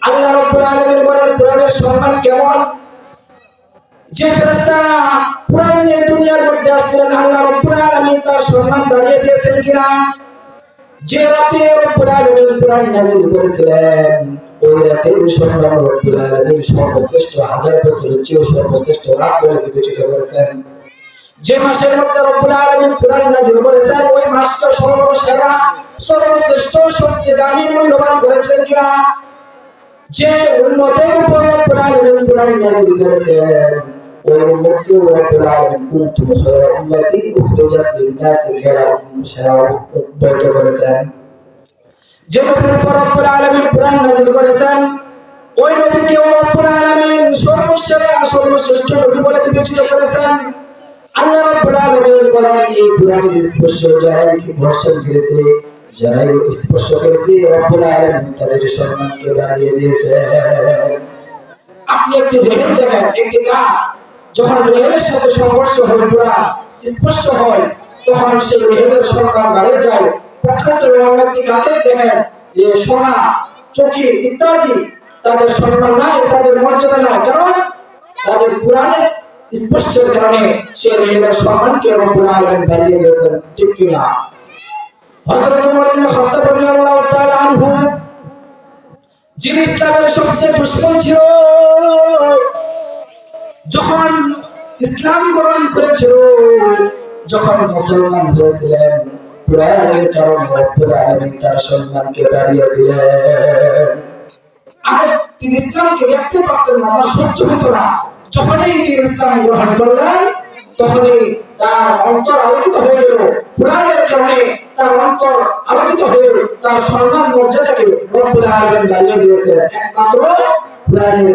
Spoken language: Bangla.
আল্লাহ রাব্বুল আলামিন বলেন কোরআনের সম্মান কেমন। যে ফেরেশতা কোরআন নিয়ে দুনিয়ার মধ্যে আসছিলেন আল্লাহ রাব্বুল আলামিন তার সম্মান বাড়িয়ে দিয়েছেন কিনা। যে রাতে রব্বুল আলামিন কোরআন নাযিল করেছিলেন ওই রাতের সম্মান রব্বুল আলামিন সর্বশ্রেষ্ঠ 1000 বছরের চেয়ে সর্বশ্রেষ্ঠ রাত বলে বিবেচিত করেছেন। যে মাসের মধ্যে রব্বুল আলামিন কোরআন নাযিল করেছেন ওই মাসটা সর্বসেরা সর্বশ্রেষ্ঠ সবচেয়ে দামি মূল্যবান করেছেন কিনা। যে উম্মতের উপর রব্বুল আলামিন কোরআন নাযিল করেছেন ওই উম্মতকে রব্বুল আলামিন কুনতুম খায়রা উম্মাতিন উখরিজাত লিন-নাস বৈত করেছেন। যে নবীর উপর রব্বুল আলামিন কোরআন নাযিল করেছেন ওই নবীকে রব্বুল আলামিন সর্বসেরা সর্বশ্রেষ্ঠ নবী বলে বিবেচিত করেছেন। আল্লাহ রাব্বুল আলামিন বলেন এই কোরআনের স্পর্শ যারাই ঘর্ষণ করেছে যারাই স্পর্শ করেছে রব্বুল আলামিন তাদের সম্মানকে বাড়িয়ে দিয়েছে। আপনি একটি রেহেল দেখেন, একটি গাছ যখন রেহেলের সাথে সংঘর্ষ হয় কোরআন স্পর্শ হয় তখন সেই রেহেলের সম্মান বাড়ে যায়। পক্ষান্তরে অন্য একটি গাছের দেখেন যে সোনা চকি ইত্যাদি তাদের সম্মান নাই, তাদের মর্যাদা নাই, কারণ তাদের কোরআনের স্পর্শের কারণে সেই রেহেলের সম্মানকে রব্বুল আলামিন বাড়িয়ে দিয়েছেন। ঠিক কিনা? হযরত ওমর ইবনে খাত্তাব রাদিয়াল্লাহু তাআলা আনহু যিনি ইসলামের সবচেয়ে দুশমন ছিল, যখন ইসলাম গ্রহণ করেছিল, যখন মুসলমান হয়েছিলেন কোরআনের কারণে রব্বুল আলামিন তার সম্মানকে বাড়িয়ে দিলেন। আগে তিনি ইসলামকে দেখতে পারতেন না, তার সহ্য হতো না। যখনই তিনি ইসলাম গ্রহণ করলেন তখনই তার অন্তর আলোকিত হয়ে গেল। কোরআনের কারণে তার অন্তর আলোকিত হয়ে তার সম্মান মর্যাদাকে রব্বুল আলামিন বাড়িয়ে দিয়েছেন একমাত্র কোরআনের